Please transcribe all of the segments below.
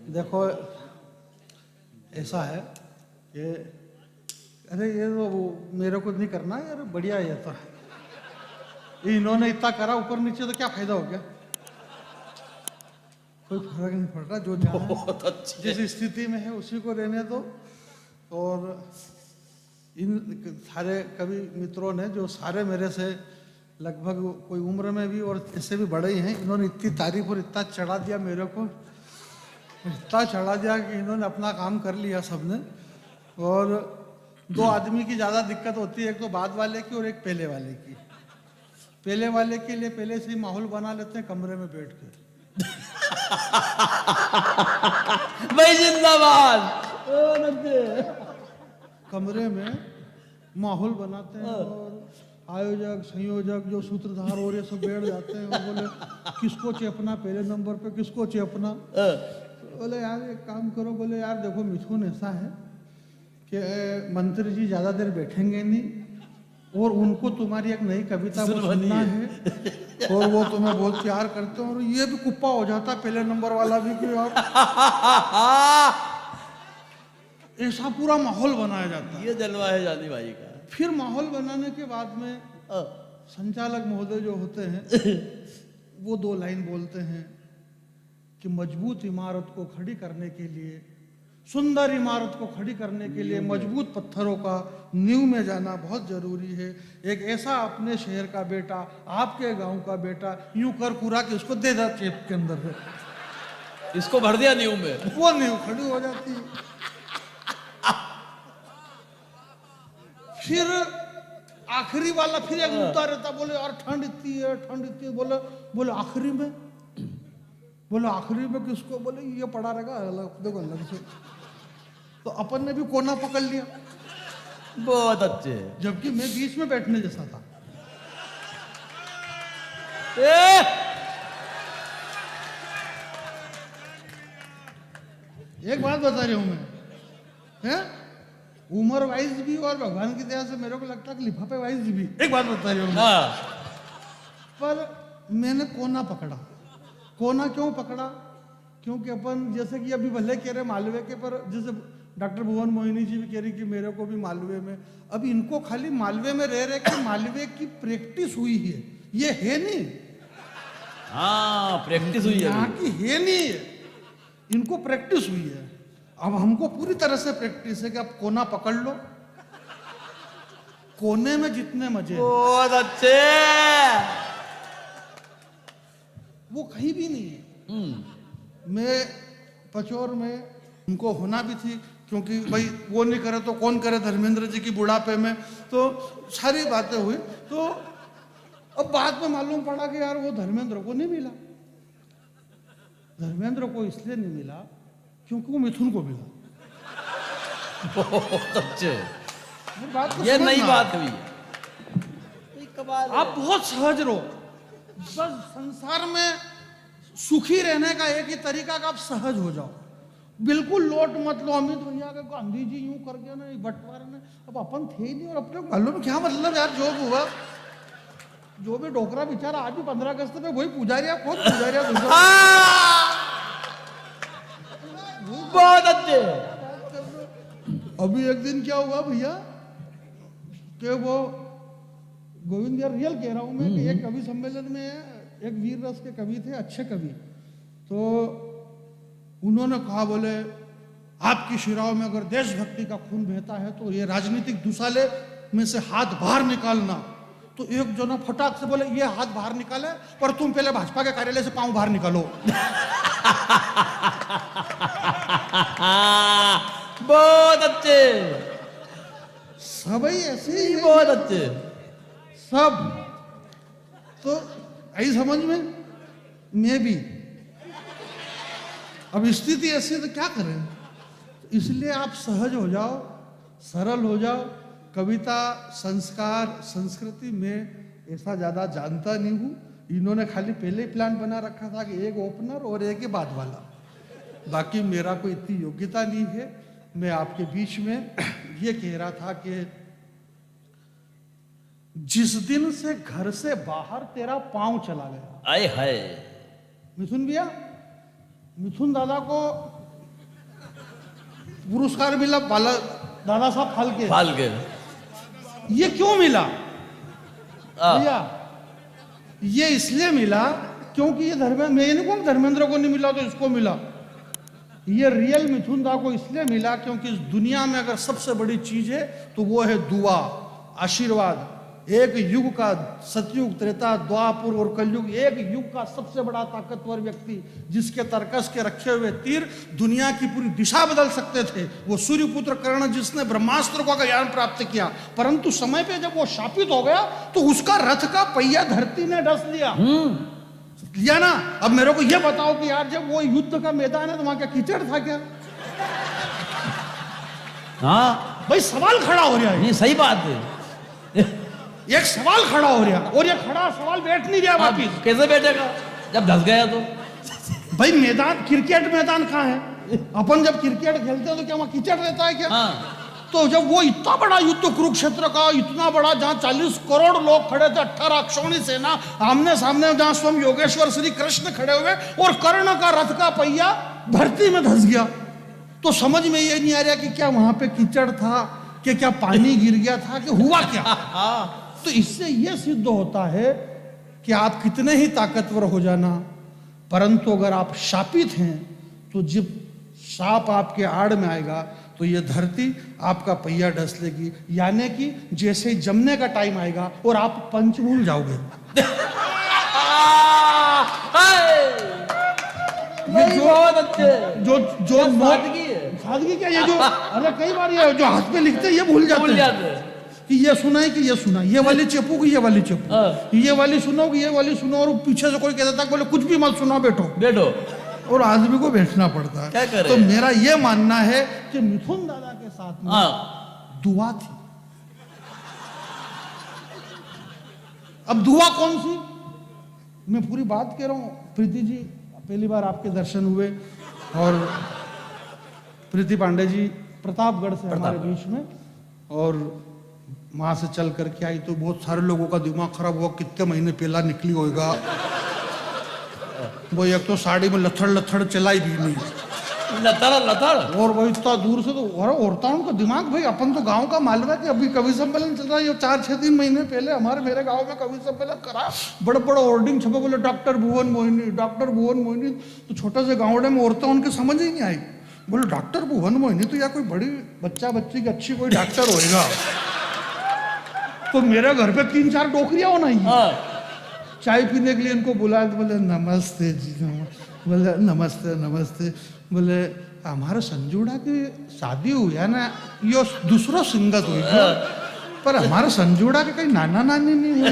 देखो ऐसा है कि अरे ये तो वो मेरे को नहीं करना यार, बढ़िया है ये तो, इन्होंने इतना करा ऊपर नीचे तो क्या फायदा हो गया, कोई फर्क नहीं पड़ रहा, जो जहाँ बहुत अच्छे। जिस स्थिति में है उसी को रहने दो। और इन सारे कवि मित्रों ने जो सारे मेरे से लगभग कोई उम्र में भी और इससे भी बड़े ही हैं, इन्होंने इतनी तारीफ और इतना चढ़ा दिया मेरे को, इतना चढ़ा दिया कि इन्होंने अपना काम कर लिया सबने। और दो आदमी की ज़्यादा दिक्कत होती है, एक तो बाद वाले की और एक पहले वाले की। पहले वाले के लिए पहले से ही माहौल बना लेते हैं कमरे में बैठ कर, भाई जिंदाबाद। कमरे में माहौल बनाते हैं और आयोजक संयोजक जो सूत्रधार और ये सब बैठ जाते हैं और बोले किसको चेपना पहले नंबर पे, किसको चेपना। बोले यार एक काम करो, बोले यार देखो मिथुन ऐसा है कि मंत्री जी ज़्यादा देर बैठेंगे नहीं और उनको तुम्हारी एक नई कविता को सुनना है और वो तुम्हें बहुत प्यार करते हैं और ये भी कुप्पा हो जाता पहले नंबर वाला भी कि यार ऐसा पूरा माहौल बनाया जाता है। ये जलवा है जानी भाई का। फिर माहौल बनाने के बाद में संचालक महोदय जो होते हैं वो दो लाइन बोलते हैं कि मजबूत इमारत को खड़ी करने के लिए, सुंदर इमारत को खड़ी करने के लिए मजबूत पत्थरों का नींव में जाना बहुत जरूरी है। एक ऐसा अपने शहर का बेटा, आपके गांव का बेटा यूं कर कुरा के उसको दे दा चेप के अंदर से, इसको भर दिया नींव में, वो नींव खड़ी हो जाती है। फिर आखिरी वाला फिर एक मुद्दा रहता, बोले यार ठंड इतनी है, ठंड इतनी है, बोले आखिरी में, बोले आखिरी में किसको, बोले ये पड़ा रहेगा अलग, देखो अलग से। तो अपन ने भी कोना पकड़ लिया, बहुत अच्छे। जबकि मैं बीच में बैठने जैसा था। एक बात बता रही हूं मैं, हैं उम्र वाइज भी और भगवान की दया से मेरे को लगता है कि लिफाफे वाइज भी। एक बात बता रही हूँ मैं, पर मैंने कोना पकड़ा। कोना क्यों पकड़ा? क्योंकि अपन जैसे कि अभी भले कह रहे मालवे के, पर जैसे डॉक्टर भुवन मोहिनी जी भी कह रही कि मेरे को भी मालवे में, अब इनको खाली मालवे में रह रहे कि मालवे की प्रैक्टिस हुई है, ये है नहीं। हाँ प्रैक्टिस हुई है, यहाँ की है नहीं है, इनको प्रैक्टिस हुई है। अब हमको पूरी तरह से प्रैक्टिस है कि आप कोना पकड़ लो, कोने में जितने मजे बहुत अच्छे। वो कहीं भी नहीं है। मैं पचौर में उनको होना भी थी, क्योंकि भाई वो नहीं करे तो कौन करे, धर्मेंद्र जी की बुढ़ापे में, तो सारी बातें हुई। तो अब बाद में मालूम पड़ा कि यार वो धर्मेंद्र को नहीं मिला। धर्मेंद्र को इसलिए नहीं मिला क्योंकि वो मिथुन को मिला। बहुत अच्छे। ये नई बात हुई। आप बहुत सहज रहो, बस संसार में सुखी रहने का एक ही तरीका का आप सहज हो जाओ, बिल्कुल लोट मत लो। अमित भैया के गांधी जी यूं कर गया ना, बंटवारे में, अब अपन थे ही नहीं और अपने मालूम क्या मतलब यार, जो हुआ जो भी डोकरा बेचारा आज भी 15 अगस्त में वही पुजारिया, कौन पुजारिया बहुत अच्छे। अभी एक दिन क्या हुआ भैया कि वो गोविंद यार रियल कह रहा हूं मैं कि एक कवि सम्मेलन में एक वीर रस के कवि थे, अच्छे कवि, तो उन्होंने कहा बोले आपकी शिराओं में अगर देशभक्ति का खून बहता है तो ये राजनीतिक दुसाले में से हाथ बाहर निकालना। तो एक जना फटाक से बोले ये हाथ बाहर निकाले, पर तुम पहले भाजपा के कार्यालय से पांव बाहर निकालो। बहुत अच्छे। सब ऐसे ही बहुत अच्छे सब। तो आई समझ में, मैं भी अब स्थिति ऐसी तो क्या करें, इसलिए आप सहज हो जाओ, सरल हो जाओ। कविता, संस्कार, संस्कृति में ऐसा ज्यादा जानता नहीं हूं। इन्होंने खाली पहले ही प्लान बना रखा था कि एक ओपनर और एक ही बाद वाला, बाकी मेरा कोई इतनी योग्यता नहीं है। मैं आपके बीच में ये कह रहा था कि जिस दिन से घर से बाहर तेरा पांव चला गया, आए हाय मिथुन भैया, मिथुन दादा को पुरस्कार मिला बाला दादा साहब फाल्के, फाल्के। ये क्यों मिला हाँ। भैया? ये इसलिए मिला क्योंकि ये धर्मेंद्र, मैं ये नहीं कहूँ धर्मेंद्र को नहीं मिला तो इसको मिला। ये रियल मिथुन दा को इसलिए मिला क्योंकि इस दुनिया में अगर सबसे बड़ी चीज है तो वो है दुआ, आशीर्वाद। एक युग का, सतयुग, त्रेता, द्वापर और कलयुग, एक युग का सबसे बड़ा ताकतवर व्यक्ति जिसके तरकस के रखे हुए तीर दुनिया की पूरी दिशा बदल सकते थे, वो सूर्यपुत्र कर्ण, जिसने ब्रह्मास्त्र का ज्ञान प्राप्त किया, परंतु समय पे जब वो शापित हो गया तो उसका रथ का पहिया धरती ने डस लिया ना। अब मेरे को ये बताओ कि यार जब वो युद्ध का मैदान है तो वहां क्या कीचड़ था क्या? हाँ भाई सवाल खड़ा हो रहा है, नहीं सही बात है। एक सवाल खड़ा हो रहा और ये खड़ा सवाल बैठ नहीं रहा वापिस। कैसे बैठेगा जब धस गया तो? भाई मैदान, क्रिकेट मैदान कहाँ है? अपन जब क्रिकेट खेलते हैं तो क्या वहां कीचड़ रहता है क्या? हाँ। तो जब वो इतना बड़ा युद्ध कुरुक्षेत्र का, इतना बड़ा, जहां 40 करोड़ लोग खड़े थे, 18 अक्षौणी सेना आमने सामने, जहां स्वयं योगेश्वर श्री कृष्ण खड़े हुए और कर्ण का रथ का पहिया धरती में धस गया, तो समझ में ये नहीं आ रहा कि क्या वहां पे कीचड़ था, कि क्या पानी गिर गया था, कि हुआ क्या? तो इससे यह सिद्ध होता है कि आप कितने ही ताकतवर हो जाना, परंतु अगर आप शापित हैं तो जब साप आपके आड़ में आएगा तो ये धरती आपका पहिया डस लेगी, यानी कि जैसे ही जमने का टाइम आएगा और आप पंच भूल जाओगे। ये बहुत अच्छे। जो जो सादगी है। सादगी क्या? ये जो अरे कई बार ये जो हाथ पे लिखते हैं ये भूल जाते हैं कि ये सुना है कि ये सुना, ये वाली चेपू की ये वाली चेपू, ये वाली सुनो कि ये वाली सुनो, और पीछे से कोई कहता था बोले कुछ भी मत सुनो, बैठो बैठो, और आदमी को बैठना पड़ता है। क्या करे? तो मेरा ये मानना है कि मिथुन दादा के साथ में दुआ थी। अब दुआ कौन सी? मैं पूरी बात कह रहा हूं। प्रीति जी पहली बार आपके दर्शन हुए, और प्रीति पांडे जी प्रतापगढ़ से हमारे बीच में, और वहां से चल करके आई तो बहुत सारे लोगों का दिमाग खराब हुआ, कितने महीने पहला निकली होगा। वो एक तो साड़ी में लथड़ लथड़ चलाई भी नहीं, लथड़, और वो इतना दूर से, तो औरताओं का दिमाग, भाई अपन तो गांव का मालवा कि अभी कवि सम्मेलन चल रहा है, ये 4-6 महीने पहले हमारे मेरे गांव में कवि सम्मेलन करा, बड़ा बड़ा होर्डिंग छपा, बोले डॉक्टर भुवन मोहिनी, डॉक्टर भुवन मोहिनी। तो छोटे से गाँवड़े में औरतें उनके समझ ही नहीं आई, बोले डॉक्टर भुवन मोहिनी तो या कोई बड़ी बच्चा बच्ची की अच्छी कोई डॉक्टर होएगा। तो मेरे घर पे 3-4 टोकरियां होना ही, चाय पीने के लिए इनको बुलाया तो बोले नमस्ते जी, बोले नमस्ते नमस्ते, बोले हमारे संजूड़ा की शादी हुई है ना, यो दूसरा संगत हुई है, पर हमारे संजूड़ा के कहीं नाना नानी नहीं हुई।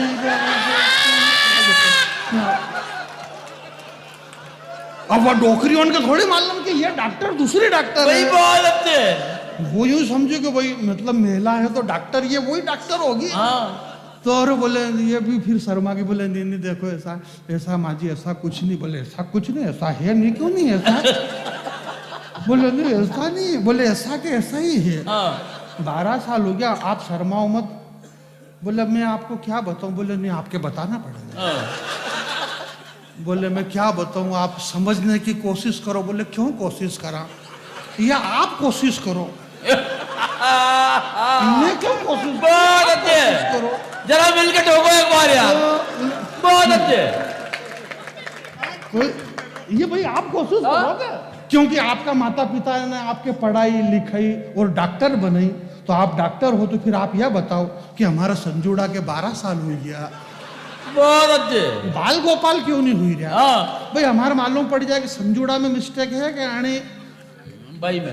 अब वो डोकरी उनके थोड़ी मालूम कि ये डॉक्टर दूसरी डॉक्टर है। बहुत अच्छे। वो यूं समझे कि भाई मतलब महिला है तो डॉक्टर, ये वही डॉक्टर होगी। तो और बोले ये भी फिर शर्मा की, बोले नहीं नहीं देखो ऐसा ऐसा माजी ऐसा कुछ नहीं, बोले ऐसा कुछ नहीं, ऐसा है नहीं, क्यों नहीं ऐसा? बोले नहीं ऐसा नहीं, बोले ऐसा कि ऐसा ही है। 12 साल हो गया, आप शर्माओ मत। बोले मैं आपको क्या बताऊं? बोले नहीं आपके बताना पड़ेगा। बोले मैं क्या बताऊं, आप समझने की कोशिश करो। बोले क्यों कोशिश करा? या आप कोशिश करो। मैं क्यों कोशिश? बहुत अच्छे, करो जरा मिलके ठोको एक बार यार। बहुत अच्छे। तो ये भाई आप कोशिश करोगे, क्योंकि आपका माता पिता ने आपके पढ़ाई लिखाई और डॉक्टर बनाई, तो आप डॉक्टर हो तो फिर आप यह बताओ कि हमारा संजूड़ा के 12 साल हो गया। बहुत अच्छे। बाल गोपाल क्यों नहीं हुई रहा? भाई हमारा मालूम पड़ जाए कि संजूड़ा में मिस्टेक है कि आने भाई में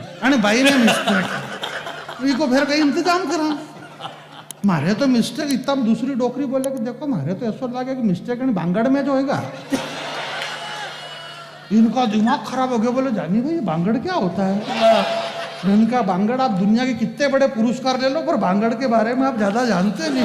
मिस्टेक है, को फिर कहीं इंतजाम करा। मारे तो मिस्टेक इतना, दूसरी डोकरी बोले कि देखो मारे तो ऐसा लगे कि मिस्टेक बांगड़ में जो होगा। इनका दिमाग खराब हो गया, बोले जानी भाई बांगड़ क्या होता है? इनका बांगड़, आप दुनिया के कितने बड़े पुरस्कार ले लो पर बांगड़ के बारे में आप ज्यादा जानते नहीं।